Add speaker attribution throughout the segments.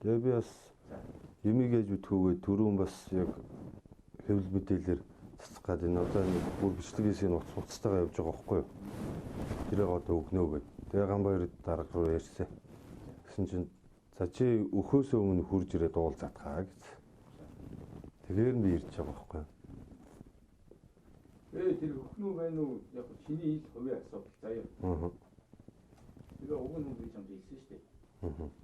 Speaker 1: Тэгээ би бас эмийгээж үтгүүгээ түрүүн бас яг хэвлэл мэдээлэлээр цацах гад энэ одоо нэг бүр бичлэгээс энэ уцтайгаа явж байгаа байхгүй юу? Тэрийг одоо өгнөө гэд. Тэгээ Ганбаяр дарга руу ярьсан. Гэсэн чинь за чи өхөөсөө өмнө хурж ирээд уул затгаа гэж. Тэгэхээр би ирж байгаа байхгүй юу?
Speaker 2: Тэр өхнөө байна уу? Яг чиний ил хувийн асуудал заяа. Тэгээ уг нь би чамд хэлсэн шүү дээ.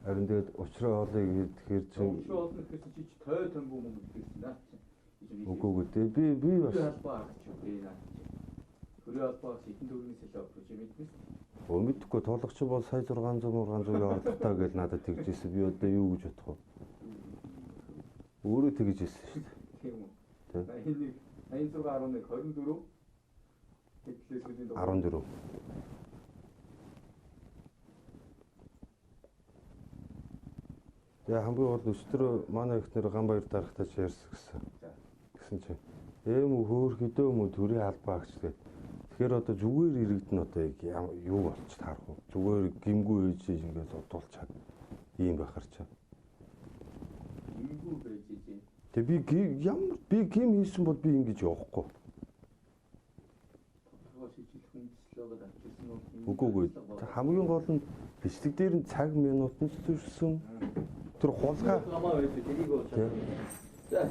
Speaker 1: Харин тэгээд уучраа хоолыг тэгэхээр чи
Speaker 2: уучраа хоол гэхээс чи той тамбуу юм гэсэн наа чи.
Speaker 1: Үгүй дээ. Би бас
Speaker 2: албаа гэж үү наа чи. Хөрөө албаас эдэн төгрөгийн сэлээ авах гэж мэднэс.
Speaker 1: Мэдхгүй тоологч бол сая 600 яваадтаа гэж надад тэгж ирсэн. Би одоо юу гэж бодох вэ? Өөрөө тэгж ирсэн шүү дээ.
Speaker 2: Тийм үү. 86.1 24 хэдлээсүүдийн
Speaker 1: 14. Тэгээ хамгийн гол өчтөрөө манай ихнэр Ганбаяр дарагтайч ярьсан гэсэн. Гэсэн чинь эм хөөр хөдөө мө төрийн албаа гэж. Тэгэхээр одоо зүгээр иргэдэн одоо юу болч таарах вэ? Зүгээр гимгүү ээж ингээд удуулчаад ийм байхаар чаа.
Speaker 2: Гимгүү байж дээ.
Speaker 1: Тэгээ би гим хийсэн бол би ингэж явахгүй. Үгүй хамгийн гол нь бичлэг дээр нь цаг минут нь зөрсөн. Тэр хулгай
Speaker 2: хамаа байдаг тэрийг бол. За.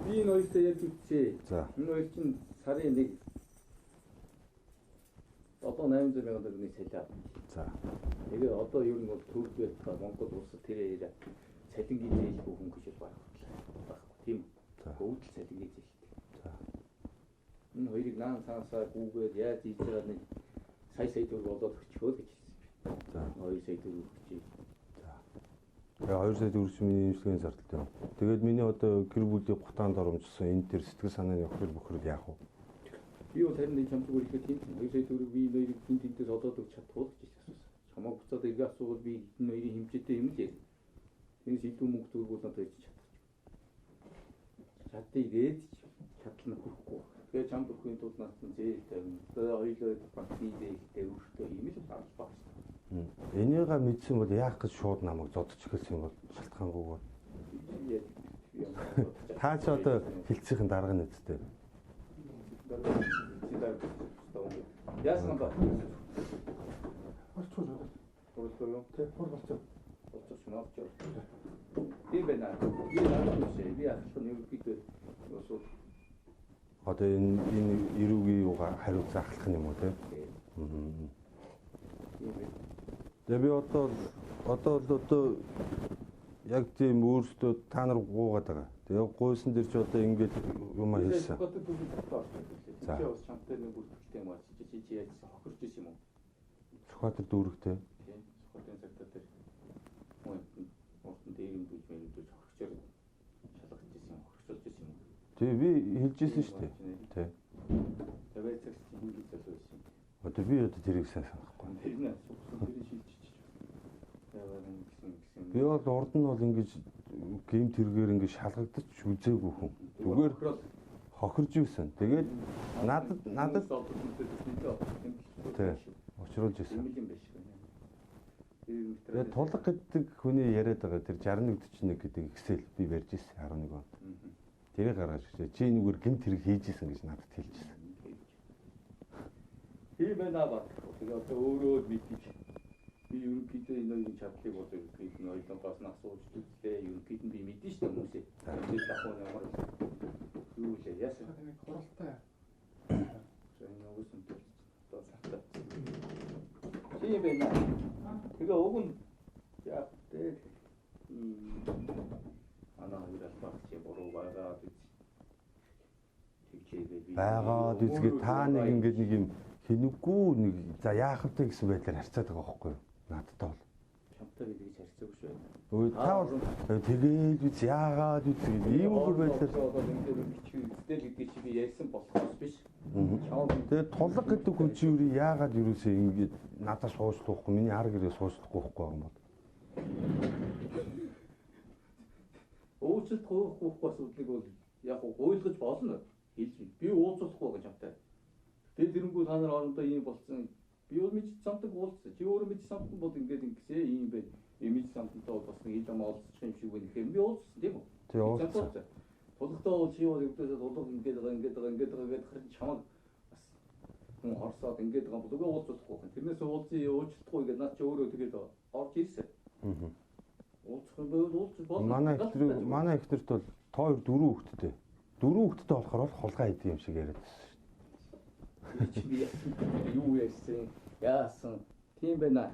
Speaker 2: Би нөөсөө ярьж үзье.
Speaker 1: За.
Speaker 2: Энэ хоёр чинь сарын нэг одоо 800 сая төгрөгийн сэлээ.
Speaker 1: За.
Speaker 2: Тэгээ одоо ер нь бол Туркид Монгол улсад тэрээр цалингийн зээлгүй хүн гэж байхгүй. Тийм. Өвдөл цалингийн зээлтэй.
Speaker 1: За.
Speaker 2: Энэ хоёрыг наан цаасаа гүүгээд яаж хийж байгаа нэг сая төгрөг болоод өчгөө гэж хэлсэн.
Speaker 1: За.
Speaker 2: 2 сая төгрөг өчье.
Speaker 1: Тэгээ 2 сая төгрөг миний имчилгээний зардалтай. Тэгээд миний одоо гэр бүлийн гутаанд оромжсон энэ төр сэтгэл санааны бохирол яах вэ?
Speaker 2: Би бол харин нэг чамд зүгээр ихэд тийм 2 сая төгрөг би нхоёрыг тэнтээс олоод өгч чадах гэж асуусан. Чамаа буцаад эргээ асуувал би энэ хоёрын хэмжээтэй юм л яа. Тэрнээс илүү мөнгө төгрөг бол надад хийж чадах. Чаддаг гээд чадлаа хүрхгүй. Тэгээ чамд өгөхийн тулд надад зээл тавина. Тэгээ хоёулаа банкны зээлтэй өөртөө ийм л гарч багш.
Speaker 1: Энийгээ мэдсэн бол яах гэж шууд намайг зодож эхэлсэн юм бол шалтгаангүйгээр. Та ч одоо хилцээхэн дарга нэцтэй.
Speaker 2: Яасан ба?
Speaker 3: Орчуулаад.
Speaker 2: Орчуулсан.
Speaker 3: Тэг болчихсон.
Speaker 2: Болчихсон авч. Би бэнаа. Би наадмаа. Би ахлах нь юу гэдэг вэ?
Speaker 1: Одоо энэ эрүүгийн юугаа хариуц ахлах юм уу те? Тэгээ би одоо яг тийм өөртөө та нар гуугаад байгаа. Тэгээ гуйсан дэр чи одоо ингэж юм хийсэн.
Speaker 2: За. Чи бас чамтай нэг бүртгэлтэй юм аа. Чи яаж хохирч ирсэн юм уу?
Speaker 1: Сүхбаатар дүүрэгтэй.
Speaker 2: Тийм. Сүхбаатарын цагтаа дээр ууртан дээр юм дүүж хохирчоор шалгаж ирсэн юм. Хохирчулж ирсэн юм.
Speaker 1: Тэгээ би хэлж ирсэн шүү дээ. Тий.
Speaker 2: Тэгээ цагт хин гэж залуусан.
Speaker 1: Одоо би одоо тэрийг сайн санахгүй.
Speaker 2: Тэр нэ тэрийг шилжиж.
Speaker 1: Би бол урд нь бол ингэж гейм тэргээр ингэж шалгагдаж үзээгүй хүн. Зүгээр хохирж ирсэн. Тэгээд надад учруулж ирсэн. Тэгээд тулга гэдэг хүний яриад байгаа тэр 6141 гэдэг Excel би барьж ирсэн 11 онд. Тэрийг гаргаж ирсэн. Чи нүгээр гэмт хэрэг хийж исэн гэж надад хэлж ирсэн.
Speaker 2: Тийм байна ба. Тэгээд одоо өөрөө мэдчих. Би ерөнхийдөө энэ хоёрын чадлыг бол ерөнхийд нь ойлгонгоос нь асууж үзлээ. Ерөнхийд нь би мэдэн шүү дээ хүмүүсээ. Тэгээд дахин ямар юу лээ яасан.
Speaker 3: Нэг хуралтай.
Speaker 2: Энэ өгсөн төр одоо сартаа. Тийм байна. Тэгээ уг нь яг дээ. Ана хоёр албаа чи буруу байгаа гэж.
Speaker 1: Байгаад үзгээ та нэг ингэж нэг юм хинэггүй нэг за яах вэ гэсэн байдлаар харьцаад байгаа байхгүй юу? Надтай бол.
Speaker 2: Чамтай би тэгж харьцаагүй шүү.
Speaker 1: Өө та бол тэгээд үз яагаад үз ийм үгүй байдлаар
Speaker 2: бичлэгтэй гэдэг чи би ярьсан болохоос биш.
Speaker 1: Тэгээд тулга гэдэг хүн чи юу яагаад юусээ ингэж надад суучлахгүй миний ар гэрээ суучлахгүй байхгүй юм бол.
Speaker 2: Уучлалт хуухгүй асуудлыг бол яг гуйлгаж болно. Хэлж би уучлахгүй гэж амтай. Тэгээд тэрэнгүү та нар орондоо ийм болцсон. Би бол мэдж самтаг уулзсан. Чи өөрөө мэдж самтан бол ингээд ингэсээ ийм бай. Мэдж самтантай бол бас нэг юм олцчих юм шиг байна гэхээр би уулзсан тийм үү?
Speaker 1: Тий уулзсан.
Speaker 2: Тулгтаа бол чи бол өвдөөсөө тулг ингээд харин чамаг бас хүн хорсоод ингээд байгаа бол үгүй уулзахгүй. Тэрнээс уулзъя уучлахгүй гэдэг наад чи өөрөө тэгээд орж ирсэн. Уулзах юм бол уулзах бол
Speaker 1: манай ихнэрт бол тоо 4 хүүхэдтэй. 4 хүүхэдтэй болохоор хулгай хийдэг юм шиг яриад байсан шүү дээ.
Speaker 2: Юу яасан? Яасан? Тийм байна.